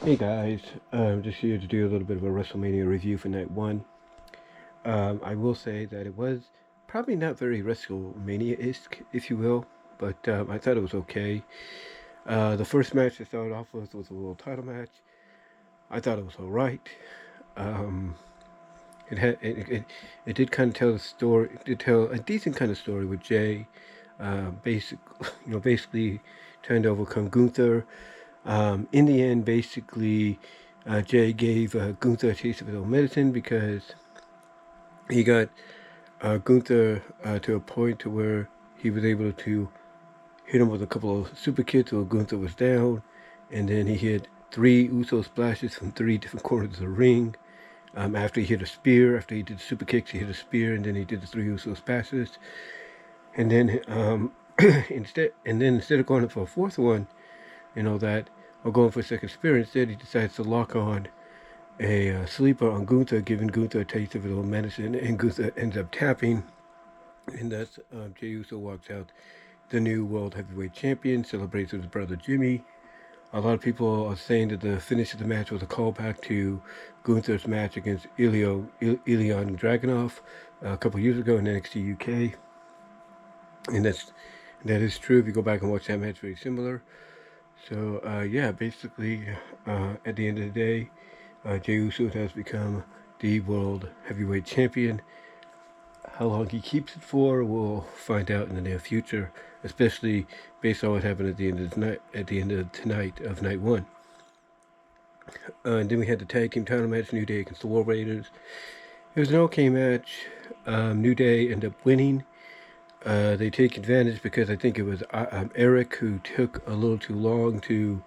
Hey guys, just here to do a little bit of a WrestleMania review for night one. I will say that it was probably not very WrestleMania-esque, if you will, but I thought it was okay. The first match to start off with was a world title match. I thought it was all right. Um, it had it did kind of tell the story. It did tell a decent kind of story with Jay, basically trying to overcome Gunther. In the end, basically, Jay gave Gunther a taste of his own medicine because he got Gunther to a point to where he was able to hit him with a couple of super kicks while Gunther was down, and then he hit three Uso splashes from three different corners of the ring. After he hit a spear, after he did the super kicks, he hit a spear, and then he did the three Uso splashes. And then instead of going for a fourth one, or going for a second spear, instead he decides to lock on a sleeper on Gunther, giving Gunther a taste of his own medicine, and Gunther ends up tapping, and thus Jey Uso walks out the new World Heavyweight Champion, celebrates with his brother Jimmy. A lot of people are saying that the finish of the match was a callback to Gunther's match against Ilya Dragunov a couple years ago in NXT UK, and that is true. If you go back and watch that match, very similar. So yeah, basically, at the end of the day, Jey Uso has become the World Heavyweight Champion. How long he keeps it for, we'll find out in the near future, especially based on what happened at the end of tonight of night one. And then we had the tag team title match, New Day against the War Raiders. It was an okay match. New Day ended up winning. They take advantage because I think it was Eric who took a little too long to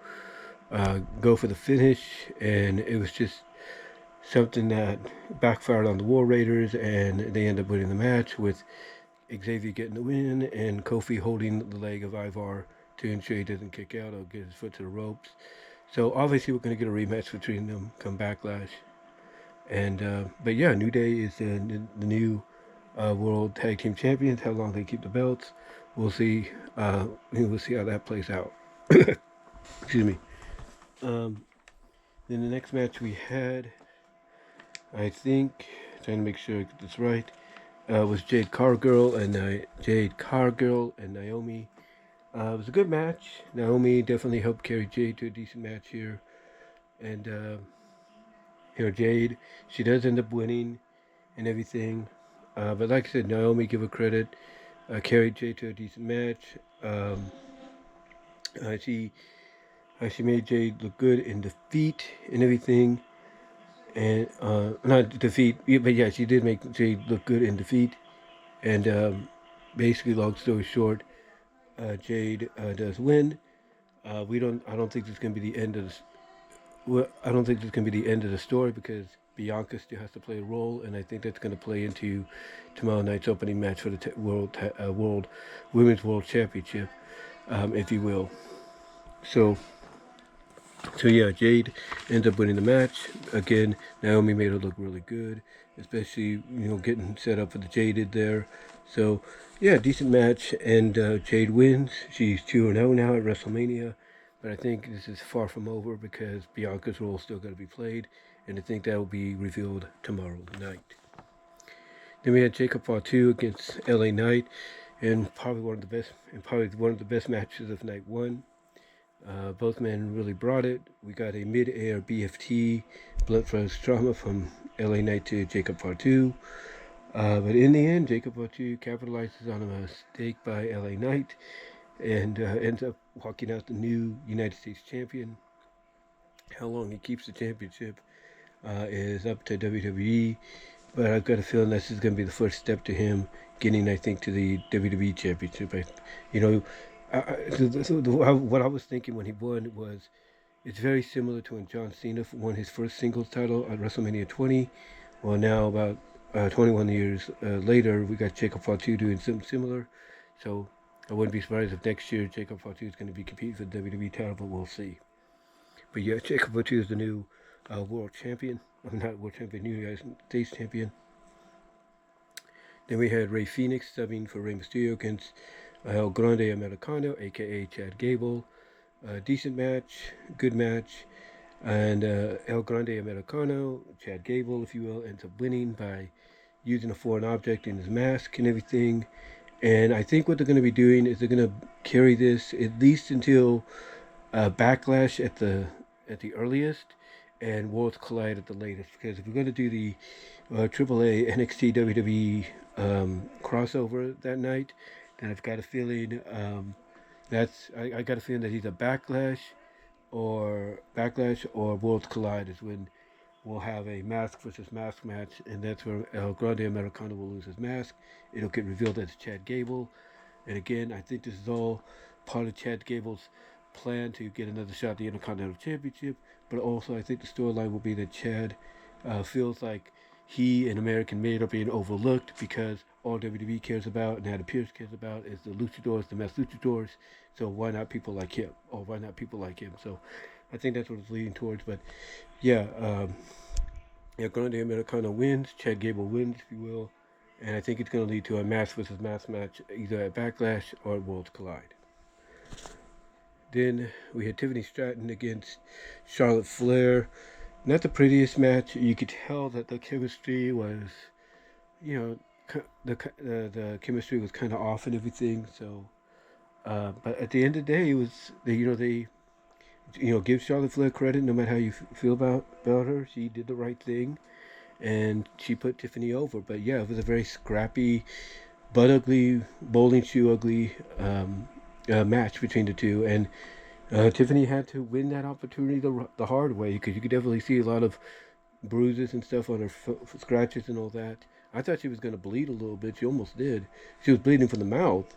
go for the finish, and it was just something that backfired on the War Raiders, and they end up winning the match with Xavier getting the win and Kofi holding the leg of Ivar to ensure he doesn't kick out or get his foot to the ropes. So obviously we're going to get a rematch between them come Backlash. And but yeah, New Day is the new World Tag Team Champions. How long they keep the belts, we'll see. We'll see how that plays out. Excuse me. Um, then the next match we had, I think, trying to make sure I get this right, was Jade Cargill and Naomi. It was a good match. Naomi definitely helped carry Jade to a decent match here, and Jade, she does end up winning and everything. But like I said, Naomi, give her credit, carried Jade to a decent match. She she made Jade look good in defeat and everything, and not defeat, but yeah, she did make Jade look good in defeat. And basically, long story short, Jade does win. We don't. I don't think this is going to be the end of this. Well, I don't think this is going to be the end of the story because Bianca still has to play a role, and I think that's going to play into tomorrow night's opening match for the World Women's World Championship, if you will. So, yeah, Jade ends up winning the match again. Naomi made her look really good, especially getting set up for the Jaded there. So yeah, decent match, and Jade wins. She's 2-0 now at WrestleMania, but I think this is far from over because Bianca's role is still going to be played, and I think that will be revealed tomorrow night. Then we had Jacob Fatu against LA Knight, and probably one of the best matches of night one. Both men really brought it. We got a mid-air BFT, blood first trauma from LA Knight to Jacob Fatu. But in the end, Jacob Fatu capitalizes on a mistake by LA Knight and ends up walking out the new United States champion. How long he keeps the championship is up to WWE, but I've got a feeling this is going to be the first step to him getting, I think, to the WWE championship. What I was thinking when he won was it's very similar to when John Cena won his first singles title at WrestleMania 20. Well, now about 21 years later, we got Jacob Fatu doing something similar. So I wouldn't be surprised if next year Jacob Fatu is going to be competing for the WWE title, but we'll see. But yeah, Jacob Fatu is the new world champion. I'm not world champion, new United States champion. Then we had Rey Fenix subbing for Rey Mysterio against El Grande Americano, aka Chad Gable. Decent match, good match. And El Grande Americano, Chad Gable, if you will, ends up winning by using a foreign object in his mask and everything. And I think what they're going to be doing is they're going to carry this at least until Backlash at the earliest, and Worlds Collide at the latest. Because if we're going to do the AAA NXT WWE crossover that night, then I've got a feeling I got a feeling that either Backlash or Worlds Collide is when we'll have a mask versus mask match, and that's where El Grande Americano will lose his mask. It'll get revealed as Chad Gable, and again, I think this is all part of Chad Gable's plan to get another shot at the Intercontinental Championship. But also, I think the storyline will be that Chad feels like he and American Made are being overlooked because all WWE cares about and Adam Pearce cares about is the luchadors, the masked luchadors. So why not people like him? Or why not people like him? So I think that's what it's leading towards. But yeah, Grande Americano wins. Chad Gable wins, if you will. And I think it's going to lead to a mask versus mask match either at Backlash or at Worlds Collide. Then we had Tiffany Stratton against Charlotte Flair. Not the prettiest match. You could tell that the chemistry was, the chemistry was kind of off and everything. So, but at the end of the day, it was they give Charlotte Flair credit no matter how you feel about her. She did the right thing, and she put Tiffany over. But yeah, it was a very scrappy, butt ugly, bowling shoe ugly match between the two, and Tiffany had to win that opportunity the hard way because you could definitely see a lot of bruises and stuff on her scratches and all that. I thought she was going to bleed a little bit. She almost did. She was bleeding from the mouth,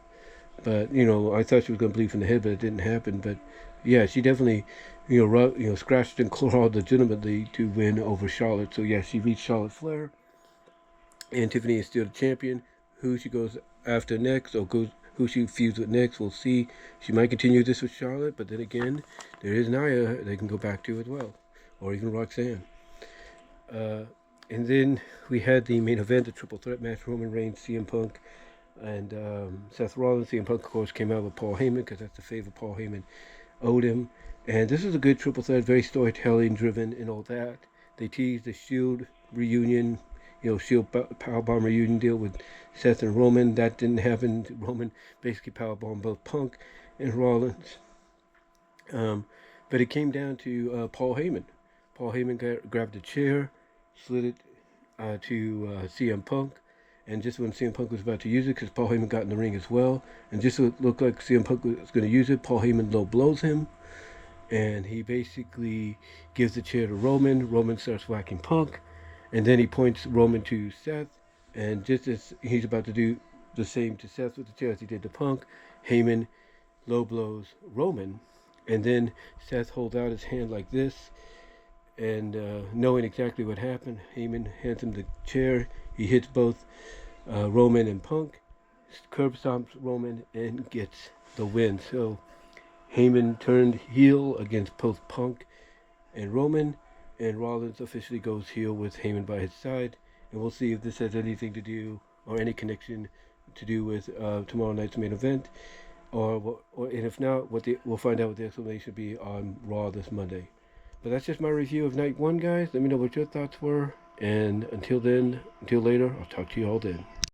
but I thought she was going to bleed from the head, but it didn't happen. But yeah, she definitely, scratched and clawed legitimately to win over Charlotte. So yeah, she beat Charlotte Flair, and Tiffany is still the champion. Who she goes after next, or who she feuds with next, we'll see. She might continue this with Charlotte, but then again, there is Nia they can go back to as well, or even Roxanne. And then we had the main event, the triple threat match: Roman Reigns, CM Punk, and Seth Rollins. CM Punk, of course, came out with Paul Heyman because that's the favor Paul Heyman owed him. And this is a good triple threat, very storytelling driven and all that. They teased the Shield reunion, Shield powerbomb reunion deal with Seth and Roman. That didn't happen. Roman basically powerbombed both Punk and Rollins. But it came down to Paul Heyman. Paul Heyman grabbed a chair, slid it to CM Punk, and just when CM Punk was about to use it, because Paul Heyman got in the ring as well, and just so it looked like CM Punk was going to use it, Paul Heyman low blows him, and he basically gives the chair to Roman. Roman starts whacking Punk, and then he points Roman to Seth, and just as he's about to do the same to Seth with the chair as he did to Punk, Heyman low blows Roman, and then Seth holds out his hand like this, and knowing exactly what happened, Heyman hands him the chair. He hits both Roman and Punk, curb stomps Roman, and gets the win. So Heyman turned heel against both Punk and Roman, and Rollins officially goes heel with Heyman by his side. And we'll see if this has anything to do or any connection to do with tomorrow night's main event, and if not, we'll find out what the explanation will be on Raw this Monday. But that's just my review of Night 1, guys. Let me know what your thoughts were. And until later, I'll talk to you all then.